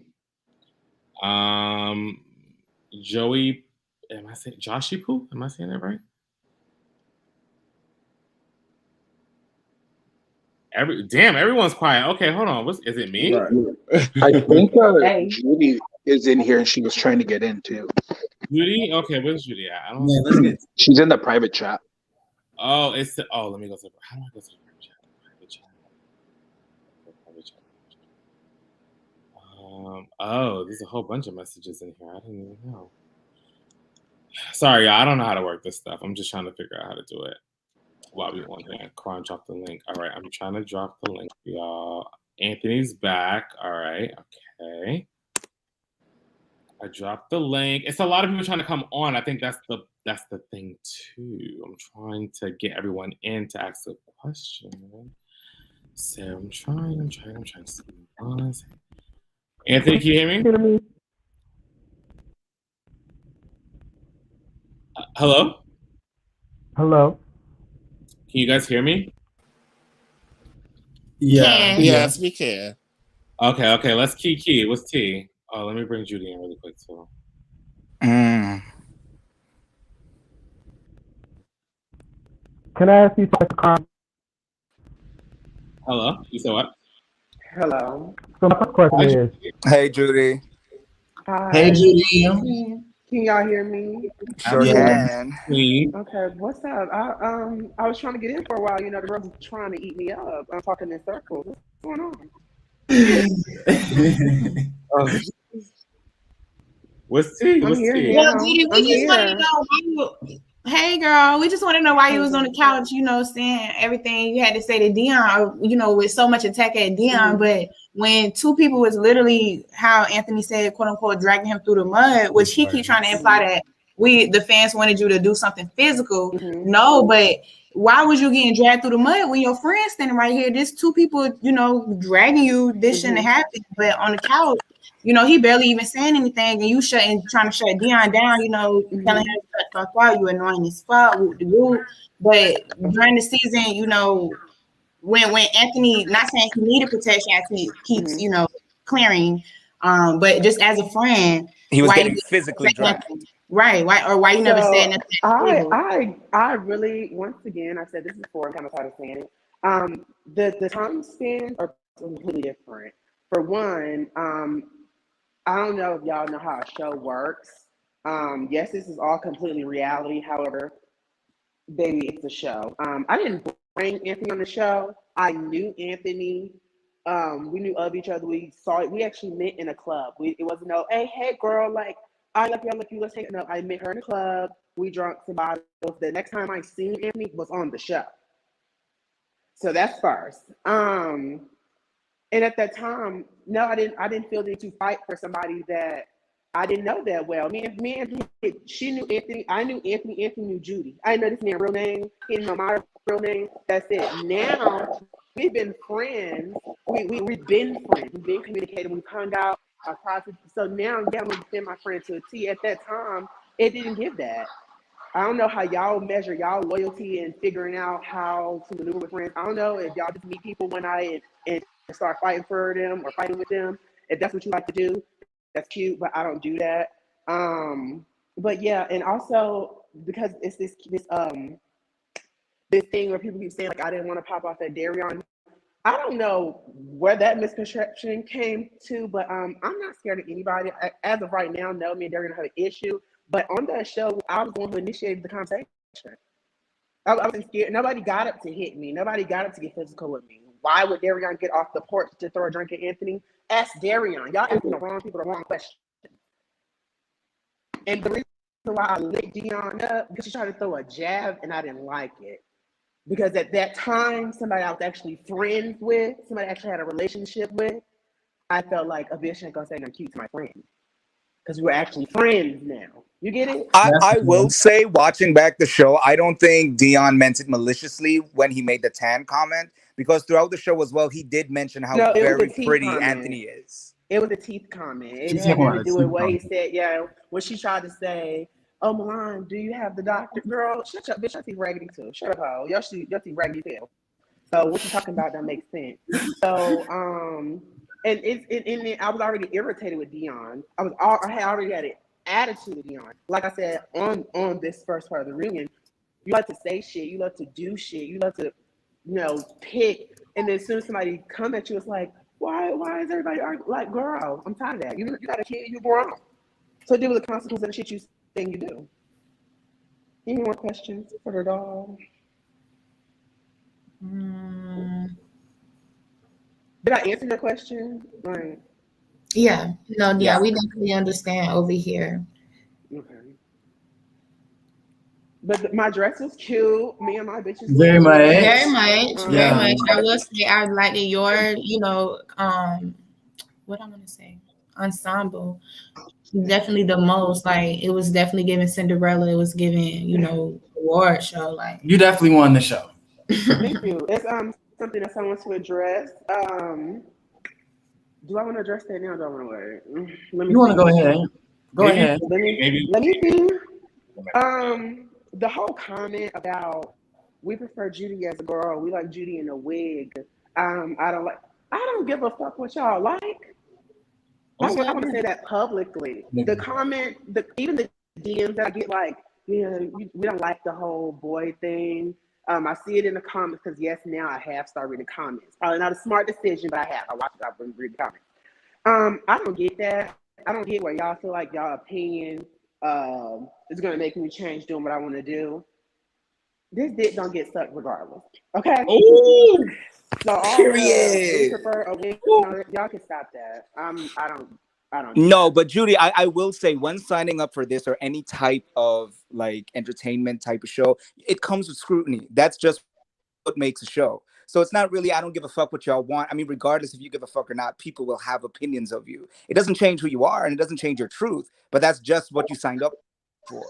Joey, am I saying Joshy Poo? Am I saying that right? Everyone's quiet. Okay, hold on. Is it me? Right. I think Judy is in here and she was trying to get in too. Judy? Okay, where's Judy at? I don't know. She's in the private chat. Oh, let me go to how do I go to the private chat? There's a whole bunch of messages in here. I didn't even know. Sorry, y'all. I don't know how to work this stuff. I'm just trying to figure out how to do it while we want that. Karan dropped the link. All right, I'm trying to drop the link, y'all. Anthony's back. All right, okay. I dropped the link. It's a lot of people trying to come on. I think that's the thing too. I'm trying to get everyone in to ask a question. So I'm trying to see. Anthony, can you hear me? Hello? Hello? Can you guys hear me? Yeah. Yes, we can. Okay. Let's key. What's T? Oh, let me bring Judy in really quick too. Can I ask you something? Hello? You said what? Hello. So my first question is... Hey, Judy. Hi. Hey, Judy. Can y'all hear me? Sure can. Okay, what's up? I was trying to get in for a while. You know, the girls are trying to eat me up. I'm talking in circles. What's going on? What's tea? I'm What's here tea? Well, now. Didi, we I'm just want to here. know why you. Hey, girl, we just want to know why you Hey, was on the girl. couch, you know, saying everything you had to say to Dion, you know, with so much attack at Dion. But when two people was literally, how Anthony said, quote unquote, dragging him through the mud, which he keep trying to imply that the fans wanted you to do something physical. No, but why was you getting dragged through the mud when your friend's standing right here? There's two people, you know, dragging you. This shouldn't have happened. But on the couch, you know, he barely even saying anything, and you trying to shut Dion down, you know, telling him to fuck out, you annoying as fuck, whoop. But during the season, you know, when Anthony, not saying he needed protection as he keeps, you know, clearing, but just as a friend, He was why getting you physically dragged. right? Why you never said So nothing at the table? I really, once again, I said this before, I'm kind of tired of saying it. The time spans are completely different. For one, I don't know if y'all know how a show works. Yes, this is all completely reality. However, baby, it's a show. I didn't bring Anthony on the show. I knew Anthony. We knew of each other. We saw it. We actually met in a club. It wasn't no, hey, girl, like, I like you, let's hang out. No, I met her in a club. We drank some bottles. The next time I seen Anthony was on the show. So that's first. And at that time, no, I didn't feel the need to fight for somebody that I didn't know that well. Me and Anthony, she knew Anthony. I knew Anthony. Anthony knew Judy. I didn't know this man's real name. He didn't know my real name. That's it. Now we've been friends. We've been friends. We've been communicating. We've hung out. So now I'm going to defend my friend to a T. At that time, it didn't give that. I don't know how y'all measure y'all loyalty and figuring out how to maneuver with friends. I don't know if y'all just meet people one night and start fighting for them or fighting with them. If that's what you like to do, that's cute, but I don't do that. But yeah, and also because it's this thing where people keep saying like I didn't want to pop off at Darion. I don't know where that misconception came to, but I'm not scared of anybody. As of right now, no, me and Darion have an issue. But on that show, I was the one who initiated the conversation. I wasn't scared. Nobody got up to hit me. Nobody got up to get physical with me. Why would Darion get off the porch to throw a drink at Anthony? Ask Darion. Y'all asking the wrong people the wrong question. And the reason why I lit Dion up, because she tried to throw a jab, and I didn't like it. Because at that time, somebody I was actually friends with, somebody I actually had a relationship with, I felt like a bitch ain't gonna say nothing cute to my friend. Because we're actually friends now. You get it? I will say, watching back the show, I don't think Dion meant it maliciously when he made the tan comment, because throughout the show as well, he did mention how No, it was very a teeth pretty comment. Anthony is. It was a teeth comment. It had nothing to do with what he said. Yeah, when she tried to say, "Oh, Milan, do you have the doctor?" Girl, shut up, bitch. Your teeth raggedy too. Shut up, ho. Your teeth raggedy too. So what you talking about? That makes sense. So and I was already irritated with Dion. I had already had an attitude with Dion. Like I said on this first part of the reunion, you love to say shit, you love to do shit, you love to, pick. And then as soon as somebody come at you, it's like, why is everybody arguing? Like, girl, I'm tired of that. You got a kid, you grown. So deal with the consequences of the shit you think you do. Any more questions for the dog? Did I answer your question? Right. Yeah, no, yeah, we definitely understand over here. Okay. But my dress was cute. Me and my bitches. Very much. Very much. I will say I like your, what I'm gonna say, ensemble. Definitely the most. Like it was definitely giving Cinderella. It was giving, award show. Like you definitely won the show. Thank you. It's something that I want to address. Do I want to address that now? Or do I want to wait? Let me. You want to go ahead? Go ahead. Let me see. The whole comment about we prefer Judy as a girl. We like Judy in a wig. I don't give a fuck what y'all like. I want to say that publicly. The comment, even the DMs that I get, like, we don't like the whole boy thing. I see it in the comments because yes, now I have started reading comments. Probably not a smart decision, but I have. I watch it. I read the comments. I don't get that. I don't get where y'all feel like y'all opinion is gonna make me change doing what I want to do. This dick don't get sucked regardless. Okay. So all Period. prefer y'all can stop that. I don't. I don't do No, but Judy, I will say when signing up for this or any type of like entertainment type of show, it comes with scrutiny. That's just what makes a show. So it's not really, I don't give a fuck what y'all want. I mean, regardless if you give a fuck or not, people will have opinions of you. It doesn't change who you are and it doesn't change your truth, but that's just what you signed up for.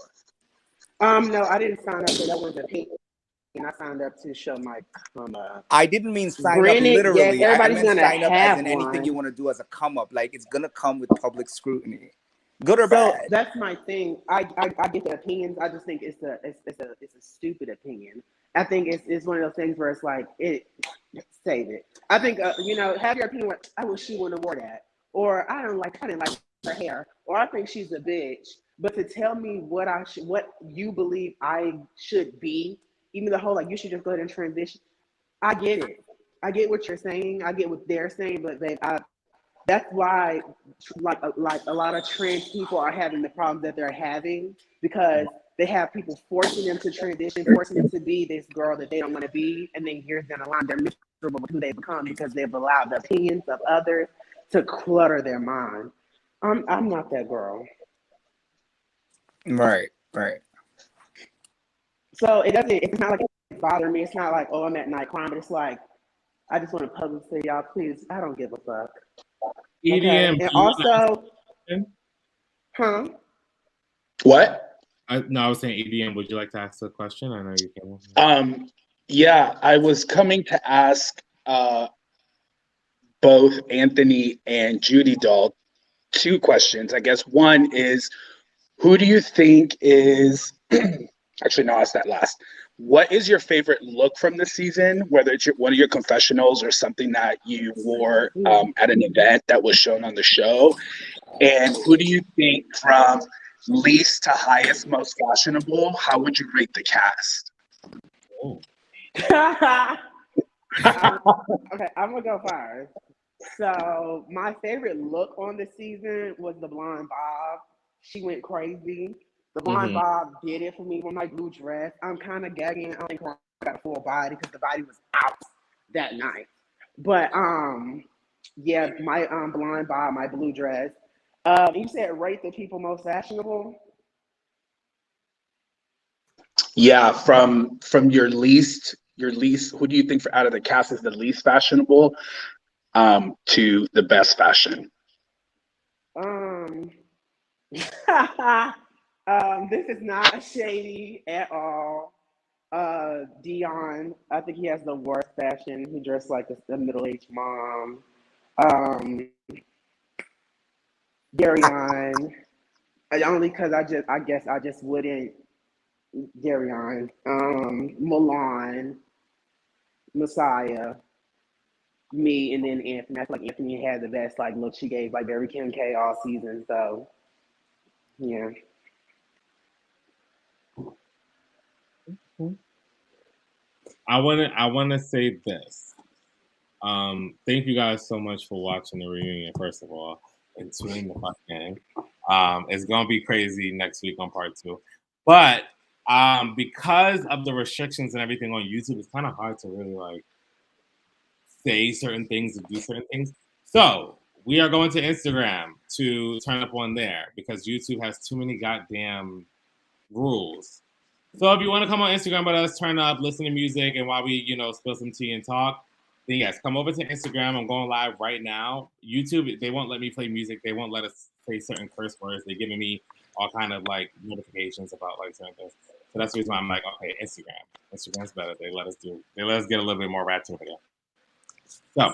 No, I didn't sign up for that was a pay. And I signed up to show my come up. I didn't mean sign up Granted, literally. yes, everybody's I meant gonna sign up as have in anything you one. want to do as a come up. Like it's gonna come with public scrutiny, good or So bad. that's my thing. I get the opinions. I just think it's a stupid opinion. I think it's one of those things where it's like save it. I think have your opinion. Like, I wish she wouldn't have wore that, or I didn't like her hair, or I think she's a bitch. But to tell me what you believe I should be, even the whole like you should just go ahead and transition. I get it. I get what you're saying. I get what they're saying. But babe, that's why like a lot of trans people are having the problems that they're having because they have people forcing them to transition, forcing them to be this girl that they don't want to be, and then years down the line they're miserable with who they become because they've allowed the opinions of others to clutter their mind. I'm not that girl. Right. So it's not like it's bothering me. It's not like, oh, I'm at night crying, but it's like, I just want to publicly say, y'all, please, I don't give a fuck. EDM. Okay? And also, What? No, I was saying EDM. Would you like to ask a question? I know you can. Yeah, I was coming to ask both Anthony and Judy Doll 2 questions. I guess one is, who do you think is actually no, I'll ask that last. What is your favorite look from the season? Whether it's one of your confessionals or something that you wore at an event that was shown on the show, and who do you think from least to highest, most fashionable? How would you rate the cast? okay, I'm gonna go first. So my favorite look on the season was the blonde bob. She went crazy. The blonde bob did it for me with my blue dress. I'm kind of gagging. I don't think I got a full body because the body was out that night. But yeah, my blonde bob, my blue dress. You said rate the people most fashionable. Yeah, from your least, who do you think out of the cast is the least fashionable to the best fashion? This is not shady at all. Dion, I think he has the worst fashion. He dressed like a middle-aged mom. Darion, only because I guess I just wouldn't. Darion, Milan, Messiah, me, and then Anthony. I feel like Anthony had the best look. She gave very Kim K all season. So yeah. I want to say this. Thank you guys so much for watching the reunion, first of all, and tuning the fuck in. It's gonna be crazy next week on part 2, but because of the restrictions and everything on YouTube, it's kind of hard to really say certain things and do certain things. So we are going to Instagram to turn up on there because YouTube has too many goddamn rules. So if you want to come on Instagram with us, turn up, listen to music, and while we, spill some tea and talk, then yes, come over to Instagram. I'm going live right now. YouTube, they won't let me play music. They won't let us say certain curse words. They're giving me all kind of notifications about certain things. So that's the reason why I'm like, okay, Instagram. Instagram's better. They let us get a little bit more rat to it again. So,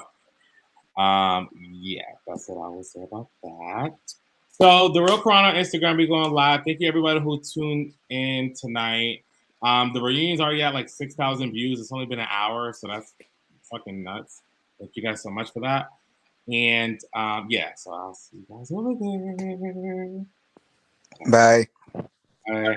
yeah, that's what I would say about that. So the Real Crown on Instagram be going live. Thank you everybody who tuned in tonight. The reunion's already at 6,000 views. It's only been an hour, so that's fucking nuts. Thank you guys so much for that. And yeah, so I'll see you guys over there. Bye. Bye.